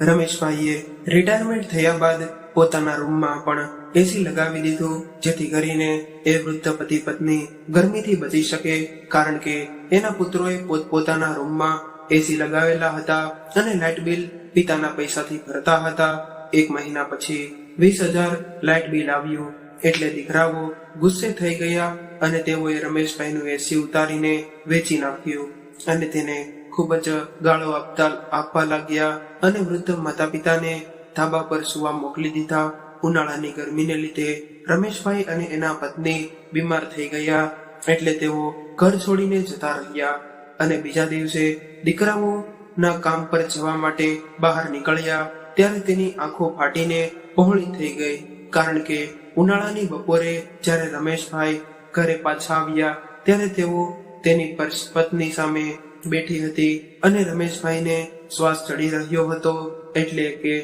રમેશભાઈએ retirement થયા બાદ પોતાના રૂમમાં પણ એસી લગાવી દીધું, જેથી કરીને એ વૃદ્ધ પતિ પત્ની ગરમીથી બચી શકે, કારણ કે એના પુત્રોએ પોતપોતાના રૂમમાં એસી લગાવેલા હતા અને લાઇટ બિલ પિતાના પૈસાથી ભરતા હતા. 1 મહિના પછી 20,000 લાઇટ બિલ આવ્યું એટલે દીકરાઓ ગુસ્સે થઈ ગયા અને તેઓએ રમેશભાઈનું એસી ઉતારીને વેચી નાખ્યું અને તેને ખૂબ જ ગાળો આપવા લાગ્યા અને વૃદ્ધ માતા પિતાને ધાબા પર સુવા મોકલી દીધા. ઉનાળાની ગરમીને લીધે રમેશભાઈ અને એના પત્ની બીમાર થઈ ગયા એટલે તેઓ ઘર છોડીને જતા રહ્યા અને બીજા દિવસે દીકરાઓના કામ પર જવા માટે બહાર નીકળ્યા ત્યારે તેની આંખો ફાટીને પહોળી થઈ ગઈ, કારણ કે ઉનાળાની બપોરે જ્યારે રમેશભાઈ ઘરે પાછા આવ્યા ત્યારે તેઓ તેની પત્ની સામે બેઠી હતી અને રમેશભાઈને શ્વાસ ચડી રહ્યો હતો, એટલે કે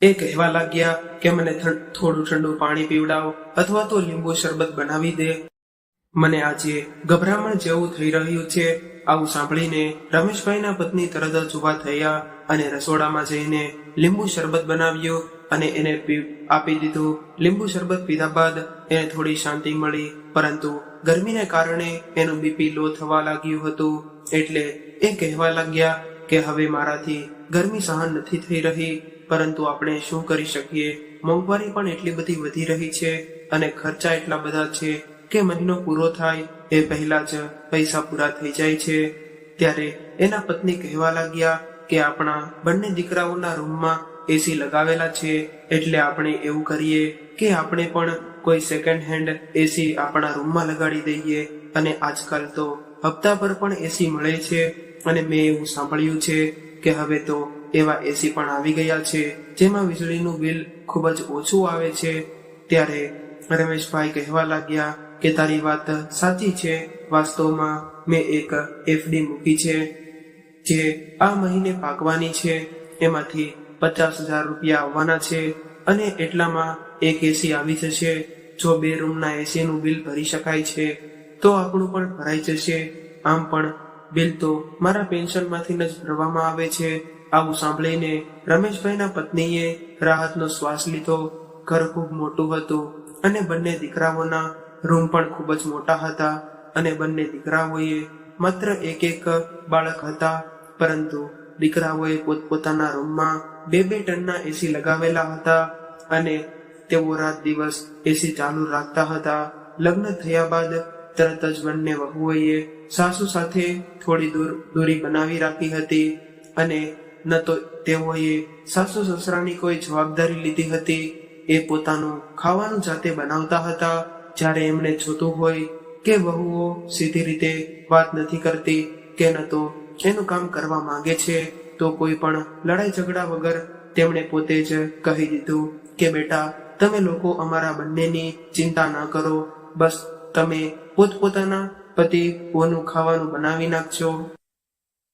એ કહેવા લાગ્યા કે મને થોડું ઠંડુ પાણી પીવડાવ અથવા તો લીંબુ શરબત બનાવી દે, મને આજે ગભરામણ જેવું થઈ રહ્યું છે. આવું સાંભળીને રમેશભાઈના પત્ની તરત જ ઊભા થયા અને રસોડામાં જઈને લીંબુ શરબત બનાવ્યું અને એને આપી દીધું. લીંબુ શરબત પીધા બાદ એને થોડી શાંતિ મળી, પરંતુ ગરમીને કારણે એનું બીપી લો થવા લાગ્યું હતું, એટલે એ કહેવા લાગ્યા કે હવે મારાથી ગરમી સહન નથી થઈ રહી, પરંતુ આપણે શું કરી શકીએ? મોંઘવારી પણ એટલી બધી વધી રહી છે અને ખર્ચા એટલા બધા છે કે મહિનો પૂરો થાય એ પહેલા જ પૈસા પૂરા થઈ જાય છે. ત્યારે એના પત્ની કહેવા લાગ્યા કે આપણા બંને દીકરાઓના રૂમમાં એસી લગાવેલા છે, એટલે આપણે એવું કરીએ કે આપણે પણ કોઈ સેકન્ડ હેન્ડ એસી આપણા રૂમમાં લગાડી દઈએ. અને આજકાલ તો હપ્તા પર પણ એસી મળે છે અને મેં એવું સાંભળ્યું છે કે હવે તો એવા એસી પણ આવી ગયા છે જેમાં વીજળીનું બિલ ખૂબ જ ઓછું આવે છે. ત્યારે રમેશભાઈ કહેવા લાગ્યા કે તારી વાત સાચી છે, વાસ્તવમાં મેં એક એફડી મૂકી છે જે આ મહિને પાકવાની છે, એમાંથી 50,000 રૂપિયા આવવાના છે અને એટલામાં એક એસી આવી જશે. જો 2 રૂમના એસીનું બિલ ભરી શકાય છે તો આપણું પણ ભરાઈ જશે. આમ પણ બિલ તો મારા પેન્શનમાંથી જ ભરવામાં આવે છે. આવું સાંભળીને રમેશભાઈના પત્નીએ રાહતનો શ્વાસ લીધો. ઘર ખૂબ મોટું હતું અને બંને દીકરાઓના રૂમ પણ ખૂબ જ મોટા હતા અને બંને દીકરાઓએ માત્ર એક બાળક હતા, પરંતુ દીકરાઓએ પોતપોતાના રૂમમાં 2 ટનના એસી લગાવેલા હતા અને તેઓ રાત દિવસ એસી ચાલુ રાખતા હતા. લગ્ન થયા બાદ તરત જ બંને વહુઓએ સાસુ સાથે થોડી દૂરી બનાવી રાખી હતી અને ન તો તેઓએ સાસુ સસરાની કોઈ જવાબદારી લીધી હતી. એ પોતાનું ખાવાનું જાતે બનાવતા હતા. જ્યારે એમને જોતું હોય કે વહુઓ સીધી રીતે વાત નથી કરતી કે ન તો એનું કામ કરવા માંગે છે, તો કોઈ પણ લડાઈ ઝઘડા વગર તેમણે પોતે જ કહી દીધું કે બેટા, તમે લોકો અમારા બંનેની ચિંતા ન કરો, બસ તમે પોતપોતાના પતિઓનું ખાવાનું બનાવી નાખજો,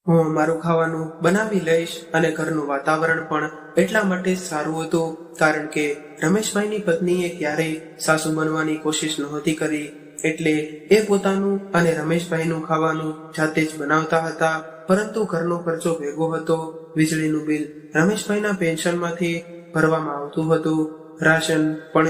હું અમારું ખાવાનું બનાવી લઈશ. અને ઘરનું વાતાવરણ પણ એટલા માટે સારું હતું કારણ કે રમેશભાઈની પત્નીએ ક્યારેય સાસુ બનવાની કોશિશ નહોતી કરી, એટલે એ પોતાનું અને રમેશભાઈનું ખાવાનું જાતે જ બનાવતા હતા. પરંતુ ઘરનો ખર્ચો ભેગો હતો. વીજળીનું બિલ રમેશભાઈના પેન્શનમાંથી ભરવામાં આવતું હતું, રાશન પણ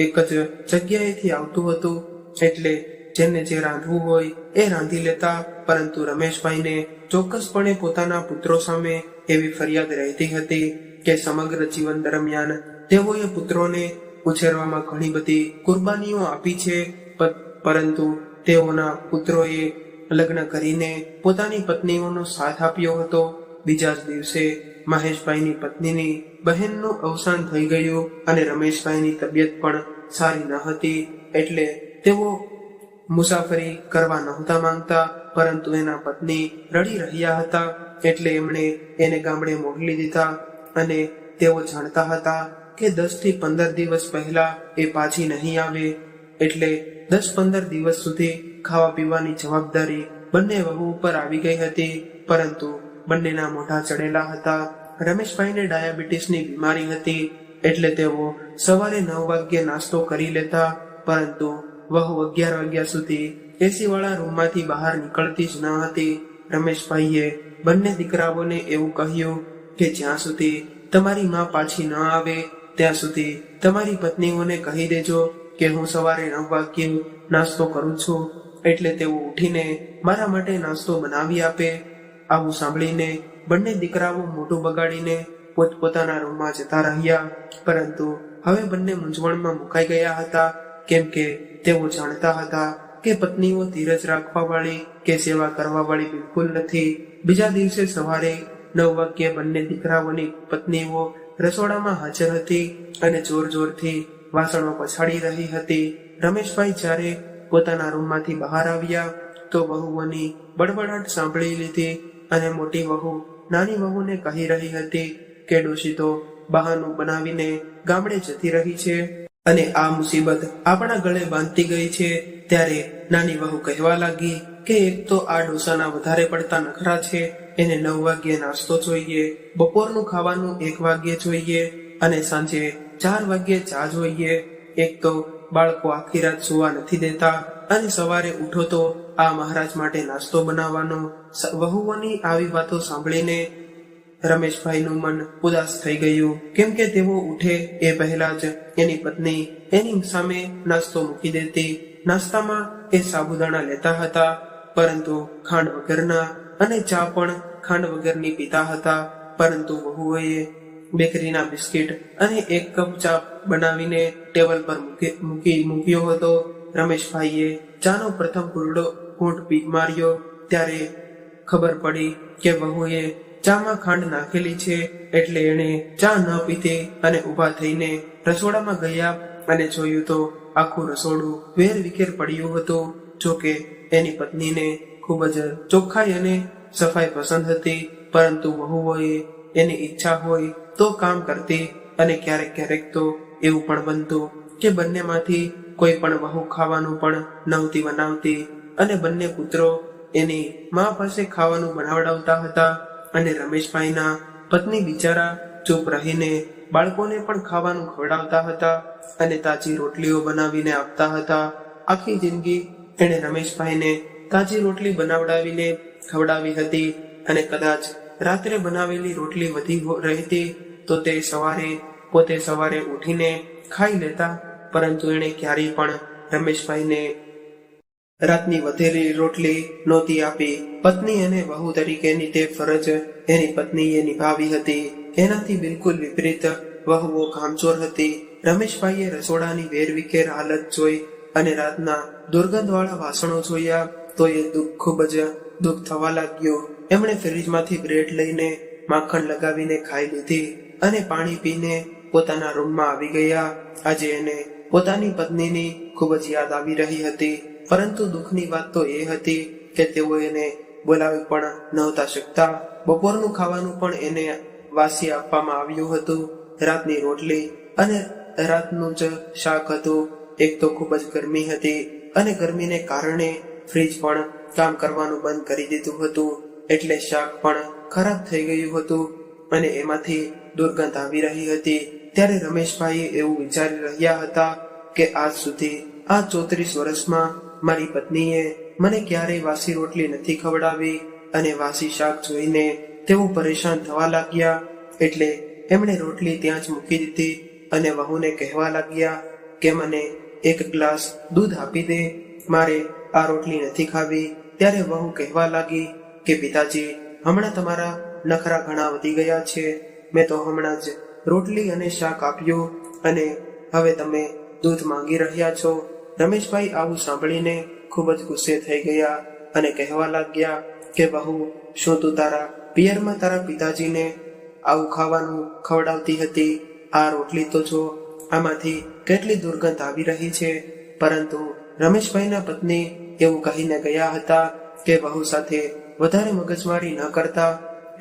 એક જ જગ્યાએથી આવતું હતું, એટલે જેને જે રાંધવું હોય એ રાંધી લેતા. પરંતુ રમેશભાઈને ચોક્કસપણે પોતાના પુત્રો સામે એવી ફરિયાદ રહેતી હતી કે સમગ્ર જીવન દરમિયાન તેઓએ પુત્રોને ઉછેરવામાં ઘણી બધી કુરબાનીઓ આપી છે, પરંતુ તેઓના પુત્રોએ લગ્ન કરીને પોતાની પત્નીઓનો સાથ આપ્યો હતો. બીજા જ દિવસે મહેશભાઈની પત્નીની બહેનનું અવસાન થઈ ગયું અને રમેશભાઈની તબિયત પણ સારી ન હતી, એટલે તેઓ મુસાફરી કરવા નહોતા માંગતા, પરંતુ એના પત્ની રડી રહ્યા હતા એટલે એમણે એને ગામડે મોકલી દીધા. અને તેઓ જાણતા હતા કે 10 થી 15 દિવસ પહેલા એ પાછી નહીં આવે, એટલે 10-15 દિવસ સુધી ખાવા પીવાની જવાબદારી બંને વહુ ઉપર આવી ગઈ હતી. પરંતુ બંનેના મોઢા ચડેલા હતા. રમેશભાઈને ડાયાબિટીસની બીમારી હતી, એટલે તેઓ સવારે 9 વાગ્યે નાસ્તો કરી લેતા, પરંતુ વહુ 11 વાગ્યા સુધી એસી વાળા રૂમમાંથી બહાર નીકળતી જ ન હતી. રમેશભાઈએ બંને દીકરાઓને એવું કહ્યું કે જ્યાં સુધી તમારી માં પાછી ન આવે ત્યાં સુધી તમારી પત્નીઓને કહી દેજો કે હું સવારે 9 વાગ્યે નાસ્તો કરું છું, એટલે તેઓ ઉઠીને મારા માટે નાસ્તો બનાવી આપે. આવું સાંભળીને બંને દીકરાઓ મોઢું બગાડીને પોતપોતાના રૂમમાં જતા રહ્યા. પરંતુ હવે બંને મૂંઝવણમાં મુકાઈ ગયા હતા, કેમ કે તેઓ જાણતા હતા કે પત્નીઓ ધીરજ રાખવા વાળી કે સેવા કરવા વાળી બિલકુલ નથી. બીજા દિવસે સવારે 9 વાગ્યે બંને દીકરાઓની પત્નીઓ રસોડામાં હાજર હતી અને જોર જોરથી વાસણો પછાડી રહી હતી. રમેશભાઈ જ્યારે પોતાના રૂમમાંથી બહાર આવ્યા તો વહુઓની બડબડાટ સાંભળી લીધી અને મોટી વહુ નાની વહુને કહી રહી હતી કે ડોશી તો બહાનું બનાવીને ગામડે જતી રહી છે અને આ મુસીબત આપણા ગળે બાંધતી ગઈ છે. ત્યારે નાની વહુ કહેવા લાગી કે એક તો આ ડોસાના વધારે પડતા નખરા છે, એને 9 વાગ્યે નાસ્તો જોઈએ, બપોરનું ખાવાનું 1 વાગ્યે જોઈએ અને સાંજે 4 વાગ્યે ચા જોઈએ. એક તો બાળકો આખી રાત સુવા નથી દેતા અને સવારે ઉઠો તો આ મહારાજ માટે નાસ્તો બનાવવાનો. વહુઓની આવી વાતો સાંભળીને રમેશભાઈનું મન ઉદાસ થઈ ગયું, કેમ કે તેઓ ઉઠે એ પહેલા જ એની પત્ની એની સામે નાસ્તો મૂકી દેતી. નાસ્તામાં એ સાબુદાણા લેતા હતા, પરંતુ ખાંડ વગરના, અને ચા પણ ખાંડ વગરની પીતા હતા. પરંતુ વહુઓએ બેકરીના બિસ્કિટ અને 1 કપ ચા બનાવીને ટેબલ પર મૂક્યો હતો. રમેશભાઈએ ચાનો પ્રથમ ઘૂંટ માર્યો ત્યારે ખબર પડી કે વહુએ ચામાં ખાંડ નાખેલી છે, એટલે એણે ચા ન પીતી અને ઊભા થઈને રસોડામાં ગયા અને જોયું તો આખું રસોડું વેર વિખેર પડ્યું હતું. જોકે એની પત્નીને ખૂબ જ ચોખ્ખાઈ અને સફાઈ પસંદ હતી, પરંતુ વહુઓએ એની ઈચ્છા હોય તો કામ કરતી અને ક્યારેક ક્યારેક તો એવું પણ બનતું કે બંનેમાંથી કોઈ પણ વહુ ખાવાનું પણ નહોતી બનાવતી અને બંને પુત્રો એની મા પાસે ખાવાનું બનાવડાવતા હતા. અને રમેશભાઈના પત્ની બિચારા ચૂપ રહીને બાળકોને પણ ખાવાનું ખવડાવતા હતા અને તાજી રોટલીઓ બનાવીને આપતા હતા. આખી જિંદગી એણે રમેશભાઈને તાજી રોટલી બનાવડાવીને ખવડાવી હતી અને કદાચ રાત્રે બનાવેલી રોટલી વધી રહેતી તો તે પોતે સવારે ઉઠીને ખાઈ લેતા. પરંતુ એણે ક્યારેય પણ રમેશભાઈને રાતની વધેલી રોટલી નહોતી આપી. પત્ની અને વહુ તરીકેની તે ફરજ એની પત્નીએ નિભાવી હતી. એનાથી બિલકુલ વિપરીત વહુઓ કામચોર હતી. રમેશભાઈએ રસોડાની વેરવિખેર હાલત જોઈ અને રાતના દુર્ગંધવાળા વાસણો જોયા તો એ ખૂબ જ દુઃખ થવા લાગ્યું. એમણે ફ્રીજમાંથી બ્રેડ લઈને માખણ લગાવીને ખાઈ લીધી અને પાણી પીને પોતાના રૂમમાં આવી ગયા. આજે એને પોતાની પત્નીની ખૂબ જ યાદ આવી રહી હતી, પરંતુ દુઃખની વાત તો એ હતી કે તેઓ એને બોલાવી પણ નહોતા શકતા. બપોરનું ખાવાનું પણ એને વાસી આપવામાં આવ્યું હતું. રાતની રોટલી અને રાતનું જ શાક હતું. એક તો ખૂબ જ ગરમી હતી અને ગરમીને કારણે ફ્રીજ પણ કામ કરવાનું બંધ કરી દીધું હતું, એટલે શાક પણ ખરાબ થઈ ગયું હતું અને એમાંથી દુર્ગંધ આવી રહી હતી. ત્યારે રમેશભાઈ એવું વિચારી રહ્યા હતા કે આજ સુધી આ 34 વર્ષમાં મારી પત્નીએ મને ક્યારેય વાસી રોટલી નથી ખવડાવી અને વાસી શાક જોઈને તેઓ પરેશાન થવા લાગ્યા. એટલે એમણે રોટલી ત્યાં જ મૂકી દીધી અને વહુને કહેવા લાગ્યા કે મને 1 ગ્લાસ દૂધ આપી દે, મારે આ રોટલી નથી ખાવી. ત્યારે વહુ કહેવા લાગી કે પિતાજી, હમણાં તમારા નખરા ઘણા વધી ગયા છે. મેં તો હમણાં જ રોટલી અને શાક આપ્યું અને હવે તમે દૂધ માંગી રહ્યા છો. રમેશભાઈ આવું સાંભળીને ખૂબ જ ગુસ્સે થઈ ગયા અને કહેવા લાગ્યા કે વહુ, શું તું તારા પિયરમાં તારા પિતાજીને આવું ખાવાનું ખવડાવતી હતી? આ રોટલી તો જો, આમાંથી કેટલી દુર્ગંધ આવી રહી છે. પરંતુ રમેશભાઈના પત્ની એવું કહીને ગયા હતા કે વહુ સાથે વધારે મગજમારી ન કરતા.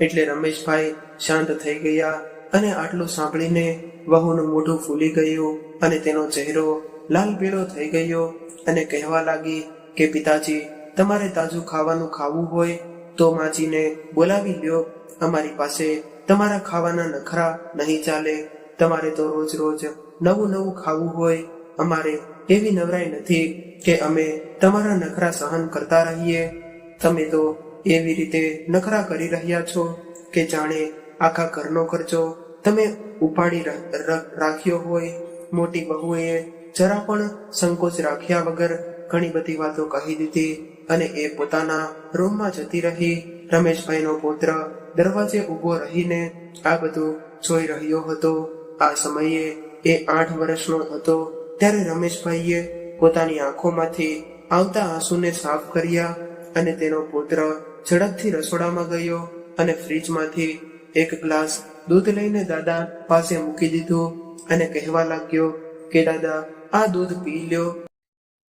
એટલે રમેશભાઈ શાંત થઈ ગયા અને આટલું સાંભળીને વહુનું મોઢું ફૂલી ગયું અને તેનો ચહેરો લાલ પીળો થઈ ગયો અને કહેવા લાગી કે પિતાજી, તમારે તાજું ખાવાનું ખાવું હોય તો માજીને બોલાવી લ્યો. અમારી પાસે તમારા ખાવાના નખરા નહીં ચાલે. તમારે તો રોજ રોજ નવું નવું ખાવું હોય. અમારે એવી નવરાઈ નથી કે અમે તમારા નખરા સહન કરતા રહીએ. તમે તો એવી રીતે નખરા કરી રહ્યા છો કે જાણે આખા ઘરનો ખર્ચો તમે ઉપાડી રાખ્યો હોય. મોટી વહુએ જરા પણ સંકોચ રાખ્યા વગર ઘણી બધી વાતો કહી દીધી અને એ પોતાના રૂમમાં જતી રહી. રમેશભાઈનો પુત્ર દરવાજે ઊભો રહીને આ બધું જોઈ રહ્યો હતો. આ સમયે એ 8 વર્ષનો હતો. ત્યારે રમેશભાઈએ પોતાની આંખોમાંથી આવતા આંસુને સાફ કર્યા અને તેનો પુત્ર ઝડપથી રસોડામાં ગયો અને ફ્રીજમાંથી એક ગ્લાસ દૂધ લઈને દાદા પાસે મૂકી દીધું અને કહેવા લાગ્યો કે દાદા, આ દૂધ પી લ્યો.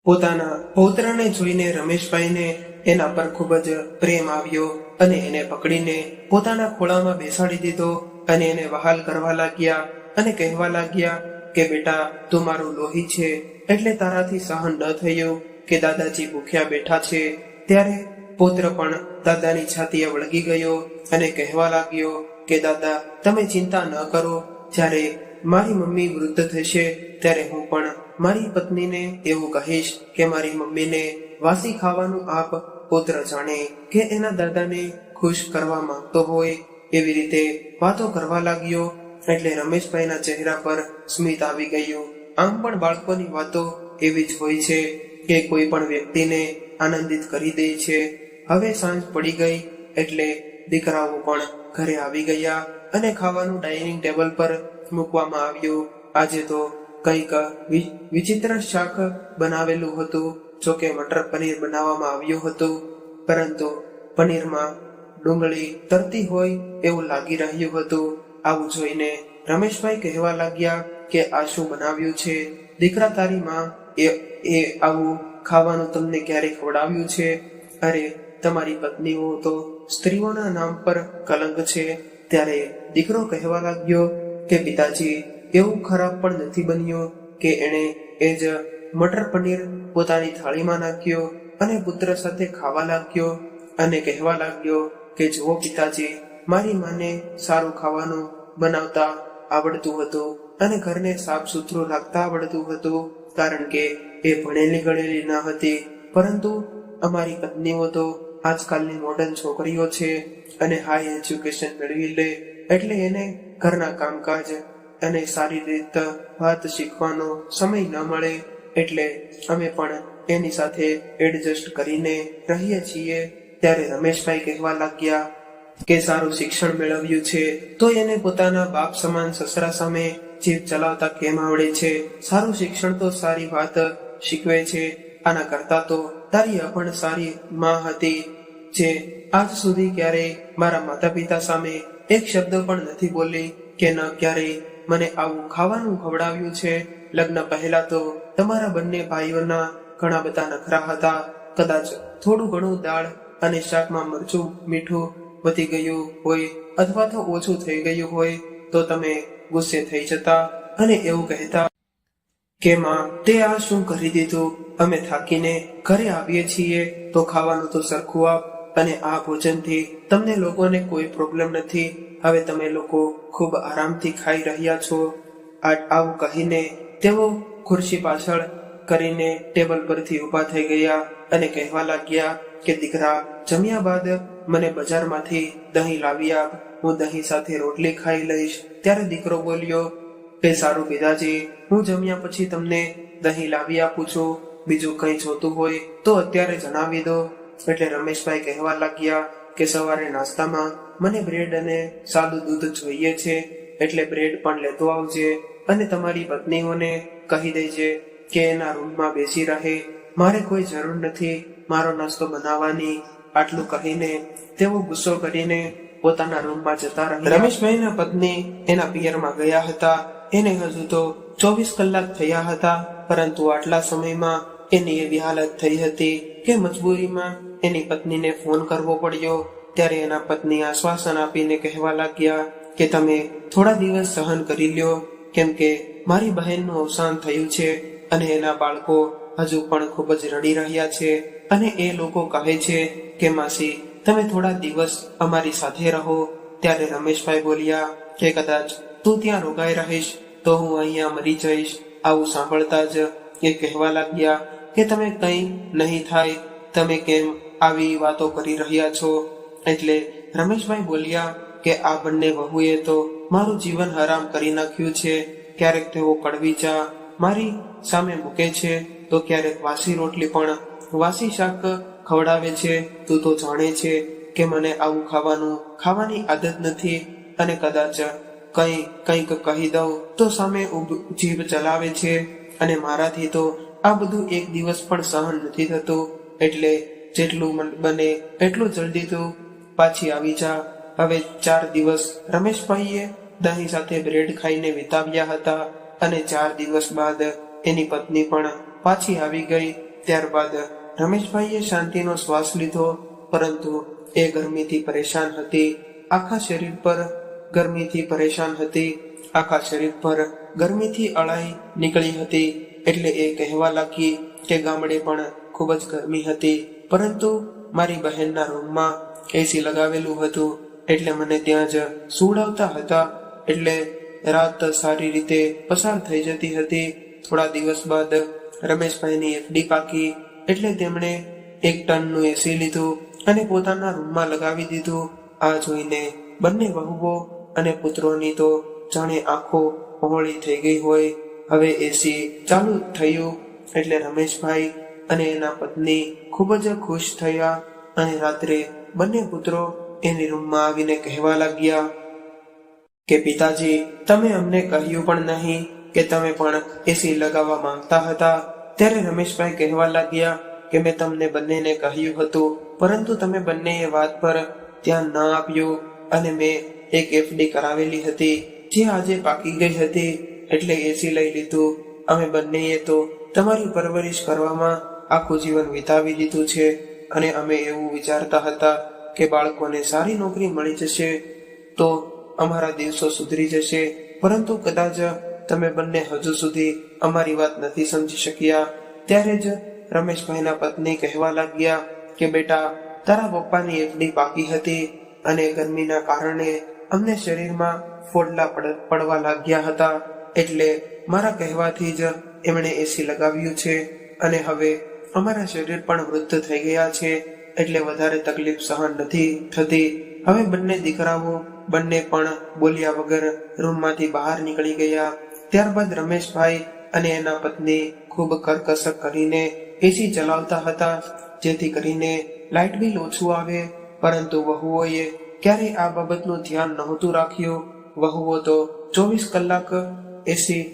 પોતાના પૌત્રને જોઈને રમેશભાઈને એના પર ખૂબ જ પ્રેમ આવ્યો અને એને પકડીને પોતાના ખોળામાં બેસાડી દીધો અને એને વહાલ કરવા લાગ્યા અને કહેવા લાગ્યા કે બેટા, તું મારું લોહી છે, એટલે તારાથી સહન ન થયું કે દાદાજી ભૂખ્યા બેઠા છે. ત્યારે પુત્ર પણ દાદાની છાતીએ વળગી ગયો અને કહેવા લાગ્યો કે દાદા, તમે ચિંતા ન કરો, જ્યારે મારી મમ્મી વૃદ્ધ થશે ત્યારે હું પણ મારી પત્નીને એવું કહીશ કે મારી મમ્મીને વાસી ખાવાનું આપ. પુત્ર જાણે કે એના દાદાને ખુશ કરવા માંગતો હોય એવી રીતે વાતો કરવા લાગ્યો. એટલે રમેશભાઈના ચહેરા પર સ્મિત આવી ગયું. આમ પણ બાળકોની વાતો એવી જ હોય છે કે કોઈ પણ વ્યક્તિને આનંદિત કરી દે છે. હવે સાંજ પડી ગઈ એટલે દીકરાઓ પણ ઘરે આવી ગયા અને ખાવાનું ડાઇનિંગ ટેબલ પર મૂકવામાં આવ્યું. આજે તો કંઈક વિચિત્ર શાક બનાવેલું હતું. જોકે મટર પનીર બનાવવામાં આવ્યું હતું, પરંતુ પનીરમાં ડુંગળી તરતી હોય એવું લાગી રહ્યું હતું. આવું જોઈને રમેશભાઈ કહેવા લાગ્યા કે આ શું બનાવ્યું છે? દીકરા, તારી માં એ આવું ખાવાનું તમને ક્યારે ખવડાવ્યું છે? અરે, તમારી પત્નીઓ તો સ્ત્રીઓના નામ પર કલંક છે. ત્યારે દીકરો કહેવા લાગ્યો કે પિતાજી, એવું ખરાબ પણ નથી બન્યું કે એણે એ જ મટર પનીર પોતાની થાળીમાં નાખ્યો અને પુત્ર સાથે ખાવા લાગ્યો અને કહેવા લાગ્યો કે જુઓ પિતાજી, મારી માને સારું ખાવાનું બનાવતા આવડતું હતું અને ઘરને સાફ સુથરું રાખતા આવડતું હતું, કારણ કે એ ભણેલી ગણેલી ન હતી. પરંતુ અમારી પત્નીઓ તો આજકાલની મોડર્ન છોકરીઓ છે અને હાઈ એજ્યુકેશન મેળવી લે એટલે એને ઘરના કામકાજ અને સારી રીતે વાત શીખવાનો સમય ન મળે, એટલે અમે પણ એની સાથે એડજસ્ટ કરીને રહીએ છીએ. ત્યારે રમેશભાઈ કહેવા લાગ્યા કે સારું શિક્ષણ મેળવ્યું છે તો એને પોતાના બાપ સમાન સસરા સામે જીભ ચલાવતા કેમ આવડે છે? સારું શિક્ષણ તો સારી વાત શીખવે છે. આના કરતા તો તારી અપણ સારી માં હતી, જે આજ સુધી ક્યારેય મારા માતા પિતા સામે એક શબ્દ પણ નથી બોલી કે ન ક્યારેય મને આવું ખાવાનું ખવડાવ્યું છે. લગ્ન પહેલા તો તમારા બંને ભાઈઓના ઘણા બધા નખરા હતા. કદાચ થોડું ઘણું દાળ અને શાકમાં મરચું મીઠું વધી ગયું હોય અથવા તો ઓછું થઈ ગયું હોય તો તમે ગુસ્સે થઈ જતા અને એવું કહેતા કે માં, તે આ શું કરી દીધું? અમે થાકીને ઘરે આવીએ છીએ તો ખાવાનું તો સરખું આપ, અને આ ભોજનથી તમને લોકોને કોઈ પ્રોબ્લેમ નથી. હવે તમે લોકો ખૂબ આરામથી ખાઈ રહ્યા છો. આવું કહીને તેઓ ખુરશી પાછળ કરીને ટેબલ પરથી ઊભા થઈ ગયા અને કહેવા લાગ્યા કે દીકરા, જમ્યા બાદ મને બજારમાંથી દહીં લાવી આપ, હું દહીં સાથે રોટલી ખાઈ લઈશ. ત્યારે દીકરો બોલ્યો કે સારું પિતાજી, હું જમ્યા પછી તમને દહીં લાવી આપું છું. બીજું કંઈ જોતું હોય તો અત્યારે જણાવી દો. એટલે રમેશભાઈ કહેવા લાગ્યા કે સવારે નાસ્તામાં મને બ્રેડ અને સાદું દૂધ જોઈએ છે, એટલે બ્રેડ પણ લેતો આવજે અને તમારી પત્નીઓને કહી દેજે કે એના રૂમમાં બેસી રહે, મારે કોઈ જરૂર નથી મારો નાસ્તો બનાવવાની. આટલું કહીને તેઓ ગુસ્સો કરીને પોતાના રૂમમાં જતા રહ્યા. રમેશભાઈના પત્ની એના પિયરમાં ગયા હતા. એને હજુ તો 24 કલાક થયા હતા, પરંતુ આટલા સમયમાં એની એવી હાલત થઈ હતી કે મજબૂરીમાં એની પત્નીને ફોન કરવો પડ્યો. ત્યારે એના પત્ની આશ્વાસન આપીને કહેવા લાગ્યા કે તમે થોડા દિવસ સહન કરી લ્યો, કેમ કે મારી બહેનનું અવસાન થયું છે અને એના બાળકો હજુ પણ ખૂબ જ રડી રહ્યા છે અને એ લોકો કહે છે કે માસી, તમે થોડા દિવસ અમારી સાથે રહો. ત્યારે રમેશભાઈ બોલ્યા કે કદાચ તું ત્યાં રોકાઈ રહીશ તો હું અહીંયા મરી જઈશ. આવું સાંભળતા જ એ કહેવા લાગ્યા કે તમે કંઈ નહીં થાય, તમે કેમ આવી વાતો કરી રહ્યા છો? એટલે રમેશભાઈ બોલ્યા કે આ બંને વહુએ તો મારું જીવન હરામ કરી નાખ્યું છે. ક્યારેક તેઓ કડવી ચા મારી સામે મૂકે છે, તો ક્યારેક વાસી રોટલી પણ વાસી શાક ખવડાવે છે. તું તો જાણે છે કે મને આવું ખાવાની આદત નથી, અને કદાચ કંઈક કહી દઉં તો સામે જીભ ચલાવે છે, અને મારાથી તો આ બધું એક દિવસ પણ સહન નથી થતું. એટલે જેટલું બને એટલું જલ્દી તું પાછી આવી જા. હવે 4 દિવસ રમેશભાઈએ દહીં સાથે બ્રેડ ખાઈને વિતાવ્યા હતા, અને 4 દિવસ બાદ એની પત્ની પણ પાછી આવી ગઈ. ત્યારબાદ રમેશભાઈએ શાંતિનો શ્વાસ લીધો, પરંતુ એ ગરમીથી પરેશાન હતી. આખા શરીર પર ગરમીથી અળાઈ નીકળી હતી. એટલે એ કહેવા લાગી કે ગામડે પણ ખૂબ જ ગરમી હતી, પરંતુ મારી બહેનના રૂમમાં એસી લગાવેલું હતું, એટલે મને ત્યાં જ સુવડાવતા હતા. એટલે રાત સારી રીતે પસાર થઈ જતી હતી. થોડા દિવસ બાદ રમેશભાઈની એફડી પાકી, એટલે તેમણે 1 ટનનું એસી લીધું અને પોતાના રૂમમાં લગાવી દીધું. આ જોઈને બંને વહુઓ અને પુત્રોની તો જાણે આંખો પહોળી થઈ ગઈ હોય. હવે એસી ચાલુ થયું એટલે રમેશભાઈ અને એના પત્ની ખૂબ જ ખુશ થયા, અને રાત્રે બંને પુત્રો એની રૂમમાં આવીને કહેવા લાગ્યા કે પિતાજી, તમે અમને કહ્યું પણ નહીં કે તમે પણ એસી લગાવવા માંગતા હતા. ત્યારે રમેશભાઈ કહેવા લાગ્યા કે મેં તમને બંનેને કહ્યું હતું, પરંતુ તમે બંનેએ વાત પર ધ્યાન ન આપ્યું, અને મેં એક એફડી કરાવેલી હતી જે આજે પાકી ગઈ હતી, એટલે એસી લઈ લીધું. અમે બંનેએ તો તમારી પરવરિશ કરવામાં આખું જીવન વિતાવી દીધું છે, અને અમે એવું વિચારતા હતા કે બાળકોને સારી નોકરી મળી જશે તો અમારા દિવસો સુધરી જશે, પરંતુ કદાચ તમે બંને હજુ સુધી અમારી વાત નથી સમજી શક્યા. ત્યારે જ રમેશભાઈના પત્ની કહેવા લાગ્યા કે બેટા, તારા પપ્પાની એફડી પાકી હતી, અને ગરમીના કારણે અમને શરીરમાં ફોડલા પડવા લાગ્યા હતા, એટલે મારા કહેવાથી જ એમણે એસી લગાવ્યું છે, અને હવે અમારા શરીર પણ વૃદ્ધ થઈ ગયા છે, એટલે વધારે તકલીફ સહન નથી થતી. હવે બંને દીકરાઓ બંને પણ બોલ્યા વગર રૂમમાંથી બહાર નીકળી ગયા. ત્યારબાદ રમેશભાઈ અને એના પત્ની ખૂબ કરકસર કરીને એસી ચલાવતા હતા, જેથી કરીને લાઇટ બિલ ઓછું આવે, પરંતુ વહુઓએ ક્યારેય આ બાબતનું ધ્યાન નહોતું રાખ્યું. વહુઓ તો 24 કલાક એસી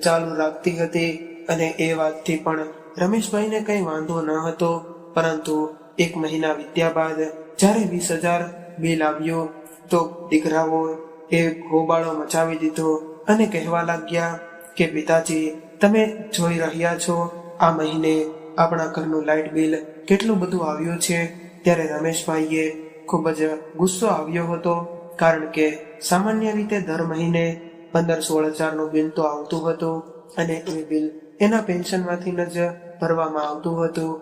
ચાલુ રાખતી હતી, અને એ વાતથી પણ રમેશભાઈને કંઈ વાંધો ન હતો. પરંતુ 1 મહિના વીત્યા બાદ જ્યારે 20,000 બિલ આવ્યું, તો દીકરાઓ એ હોબાળો મચાવી દીધો અને કહેવા લાગ્યા કે પિતાજી, તમે જોઈ રહ્યા છો આ મહિને આપણા ઘરનું લાઇટ બિલ કેટલું બધું આવ્યું છે. ત્યારે રમેશભાઈએ ખૂબ જ ગુસ્સો આવ્યો હતો, કારણ કે સામાન્ય રીતે દર મહિને 15-16 હજારનું બિલ તો આવતું હતું, અને એ બિલ એના પેન્શનમાંથી જ ભરવામાં આવતું હતું.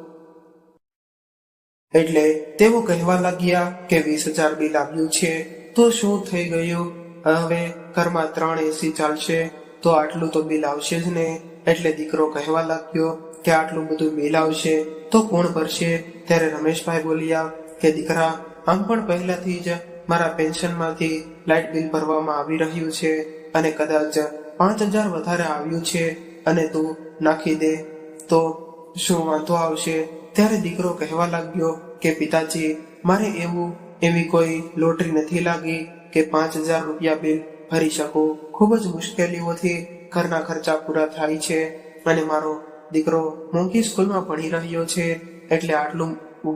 એટલે તેઓ કહેવા લાગ્યા કે 20,000 બિલ આવ્યું છે તો શું થઈ ગયું, હવે ઘરમાં 3 એસી ચાલશે તો આટલું તો બિલ આવશે જ ને. એટલે દીકરો કહેવા લાગ્યો કે આટલું બધું બિલ આવશે તો કોણ ભરશે. ત્યારે રમેશભાઈ બોલ્યા કે દીકરા, આમ પણ પહેલાથી જ મારા પેન્શનમાંથી લાઇટ બિલ ભરવામાં આવી રહ્યું છે, અને કદાચ 5,000 વધારે આવ્યું છે, અને તું નાખી દે તો શું વાંધો આવશે. ત્યારે દીકરો કહેવા લાગ્યો કે પિતાજી, મારે એવી કોઈ લોટરી નથી લાગી કે 5,000 રૂપિયા બિલ ભરી શકું. ખૂબ જ મુશ્કેલીઓથી ઘરના ખર્ચા પૂરા થાય છે, અને મારો દીકરો મોંઘી સ્કૂલમાં ભણી રહ્યો છે, એટલે આટલું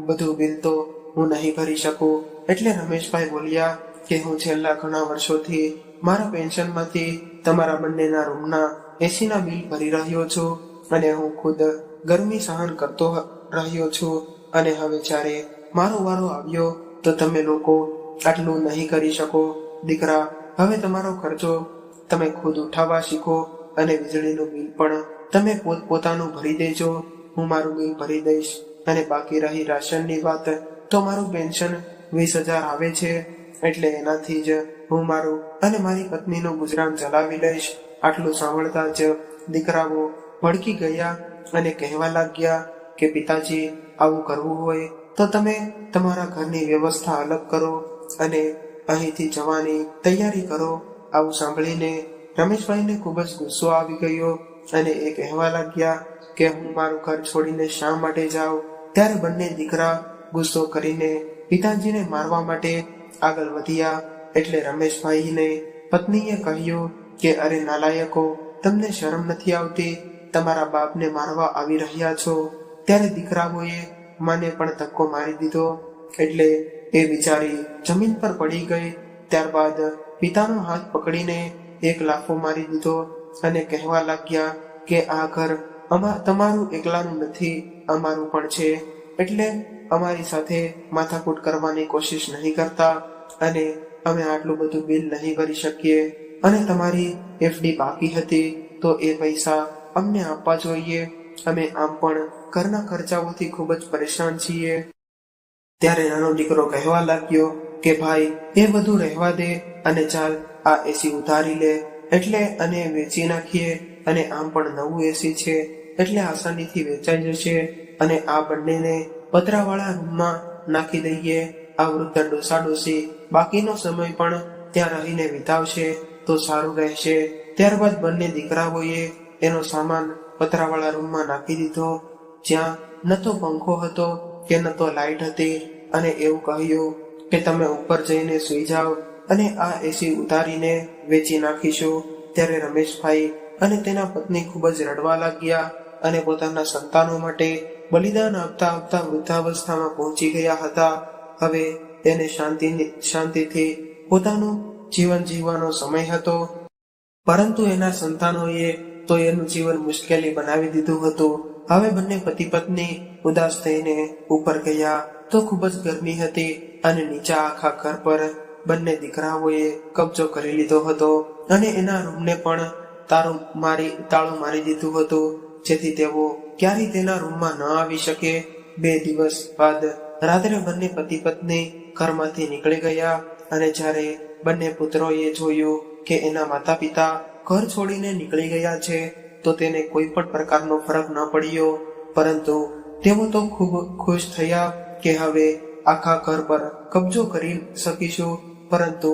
બધું બિલ તો હું નહીં ભરી શકું. એટલે રમેશભાઈ બોલ્યા કે હું છેલ્લા ઘણા વર્ષોથી મારા પેન્શનમાંથી તમારા બંનેના રૂમના એસીના બિલ ભરી રહ્યો છું, અને હું ખુદ ગરમી સહન કરતો રહ્યો છું, અને હવે જ્યારે મારો વારો આવ્યો તો તમે લોકો આટલું નહીં કરી શકો. દીકરા, હવે તમારો ખર્ચો તમે ખુદ ઉઠાવવા શીખો, અને વીજળીનું બિલ પણ તમે પોતાનું ભરી દેજો. હું મારું બિલ ભરી દઈશ, અને બાકી રહી રાશનની વાત, તો મારું પેન્શન 20,000 આવે છે, એટલે એનાથી જ હું મારું અને મારી પત્નીનું ગુજરાન ચલાવી લઈશ. આટલું સાંભળતા જ દીકરાઓ ભડકી ગયા અને કહેવા લાગ્યા કે પિતાજી, આવું કરવું હોય તો તમે તમારા ઘરની વ્યવસ્થા અલગ કરો, અને અહીંથી જવાની તૈયારી કરો. આવું સાંભળીને રમેશભાઈને ખૂબ જ ગુસ્સો આવી ગયો અને એ કહેવા લાગ્યા કે હું મારું ઘર છોડીને શા માટે જાઉં. ત્યારે બંને દીકરા ગુસ્સો કરીને પિતાજીને મારવા માટે આગળ વધ્યા. એટલે રમેશભાઈને પત્નીએ કહ્યું કે અરે નાલાયકો, તમને શરમ નથી આવતી? તમારા બાપને મારવા આવી રહ્યા છો. ત્યારે દીકરાઓએ માને પણ ધક્કો મારી દીધો એટલે એ બિચારી જમીન પર પડી ગઈ. ત્યારબાદ પિતાનો હાથ પકડીને એક લાફો મારી દીધો અને કહેવા લાગ્યા કે આ ઘર તમારું એકલાનું નથી, અમારું પણ છે. એટલે અમારી સાથે માથાકૂટ કરવાની કોશિશ નહીં કરતા અને અમે આટલું બધું બિલ નહીં ભરી શકીએ અને તમારી એફડી બાકી હતી તો એ પૈસા અમને આપવા જોઈએ. અમે આમ પણ ઘરના ખર્ચાઓથી ખૂબ જ પરેશાન છીએ. ત્યારે નાનો દીકરો કહેવા લાગ્યો કે ભાઈ એ બધું રહેવા દે અને ચાલ આ એસી ઉધારી લે એટલે અને વેચી નાખીએ અને આમ પણ નવું એસી છે એટલે આસાનીથી વેચાઈ જશે અને આ બંનેને પતરાવાળા રૂમમાં નાખી દઈએ. આ વૃદ્ધ ડોસા ડોસી બાકીનો સમય પણ ત્યાં રહીને વિતાવશે તો સારું રહેશે. ત્યારબાદ બંને દીકરાઓએ એનો સામાન પતરાવાળા રૂમમાં નાખી દીધો, જ્યાં ન તો પંખો હતો કે ન તો લાઇટ હતી, અને એવું કહ્યું કે તમે ઉપર જઈને સૂઈ જાઓ અને આ એસી ઉતારીને વેચી નાખીશું. ત્યારે રમેશભાઈ અને તેના પત્ની ખૂબ જ રડવા લાગ્યા અને પોતાના સંતાનો માટે બલિદાન આપતા આપતા વૃદ્ધાવસ્થામાં પહોંચી ગયા હતા. હવે તેને શાંતિથી પોતાનું જીવન જીવવાનો સમય હતો, પરંતુ એના સંતાનોએ તો એનું જીવન મુશ્કેલી બનાવી દીધું હતું. હવે બંને પતિ પત્ની ઉદાસ થઈને ઉપર ગયા તો ખૂબ જ ગરમી હતી અને નીચા આખા ઘર પર બંને દીકરાઓએ કબજો કરી લીધો હતો અને એના રૂમને પણ તાળું મારી દીધું હતું, જેથી તેઓ ક્યારેય તેના રૂમમાં ન આવી શકે. 2 દિવસ બાદ રાત્રે બંને પતિ પત્ની ઘરમાંથી નીકળી ગયા અને જ્યારે બંને પુત્રોએ જોયું કે એના માતા પિતા ઘર છોડીને નીકળી ગયા છે તો તેને કોઈ પણ પ્રકારનો ફરક ન પડ્યો, પરંતુ તેઓ તો ખૂબ ખુશ થયા કે હવે આખા ઘર પર કબજો કરી શકીશું. પરંતુ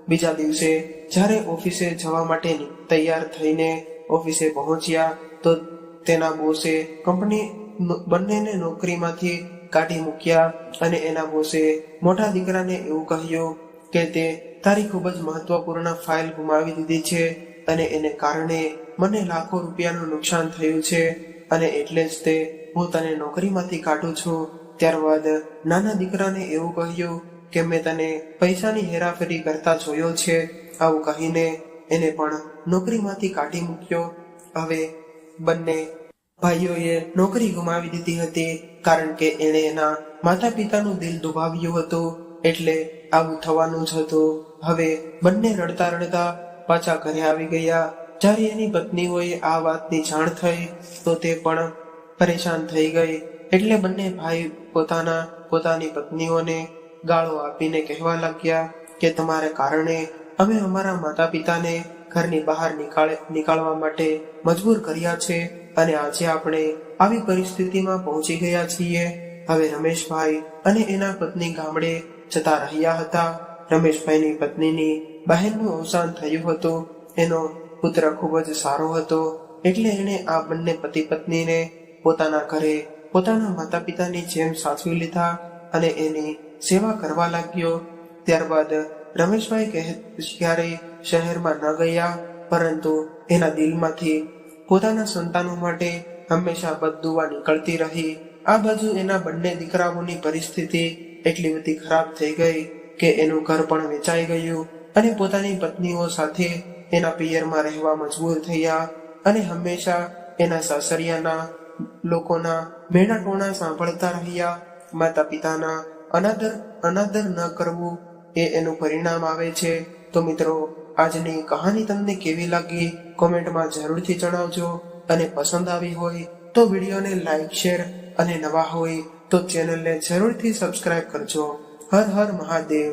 બીજા દિવસે જ્યારે ઓફિસે જવા માટે તૈયાર થઈને ઓફિસે પહોંચ્યા તો તેના બોસે કંપની બંનેને નોકરીમાંથી કાઢી મૂક્યા અને એના બોસે મોટા દીકરાને એવું કહ્યું કે તે તારી ખૂબ જ મહત્વપૂર્ણ ફાઇલ ગુમાવી દીધી છે અને એને કારણે મને લાખો રૂપિયાનું નુકસાન થયું છે અને એટલે જ તે હું તને નોકરીમાંથી કાઢું છું. ત્યારબાદ નાના દીકરાને એવું કહ્યું કે મેં તને પૈસાની હેરાફેરી કરતા જોયો છે. આવું કહીને એને પણ નોકરીમાંથી કાઢી મૂક્યો. હવે બંને ભાઈઓએ નોકરી ગુમાવી દીધી હતી કારણ કે એણે એના માતા પિતાનું દિલ દુભાવ્યું હતું, એટલે આવું થવાનું જ હતું. હવે બંને રડતા રડતા પાછા ઘરે આવી ગયા. જ્યારે એની પત્નીઓએ આ વાતની જાણ થઈ તો તે પણ પરેશાન થઈ ગઈ. એટલે બંને ભાઈ પોતાની પત્નીઓને ગાળો આપીને કહેવા લાગ્યા કે તમારા કારણે અમે અમારા માતા પિતાને ઘરની બહાર નીકાળવા માટે મજબૂર કર્યા છે અને આજે આપણે આવી પરિસ્થિતિમાં પહોંચી ગયા છીએ. હવે રમેશભાઈ અને એના પત્ની ગામડે જતા રહ્યા હતા. રમેશભાઈની પત્નીની બહેનનું અવસાન થયું હતું. એનો પુત્ર ખૂબ જ સારો હતો, એટલે એણે આ બંને પતિ પત્નીને પોતાના ઘરે પોતાના માતા પિતાની જેમ સાચવી લીધા અને એની સેવા કરવા લાગ્યો. ત્યારબાદ રમેશભાઈ ક્યારેય શહેરમાં ન ગયા, પરંતુ એના દિલમાંથી પોતાના સંતાનો માટે હંમેશા બદદુઆ નીકળતી રહી. આ બાજુ એના બંને દીકરાઓની પરિસ્થિતિ એટલી બધી ખરાબ થઈ ગઈ કે એનું ઘર પણ વેચાઈ ગયું અને પોતાની પત્નીઓ સાથે એના પિયરમાં રહેવા મજબૂર થયા અને હંમેશા એના સાસરિયાના લોકોના મેણા ટોણા સાંભળતા રહ્યા. માતા પિતાના અનાદર ન કરવું એ એનું પરિણામ આવે છે. તો મિત્રો, આજની કહાની તમને કેવી લાગી કોમેન્ટમાં જરૂરથી જણાવજો અને પસંદ આવી હોય તો વિડીયોને લાઈક, શેર અને નવા હોય તો ચેનલને જરૂરથી સબસ્ક્રાઇબ કરજો. હર હર મહાદેવ.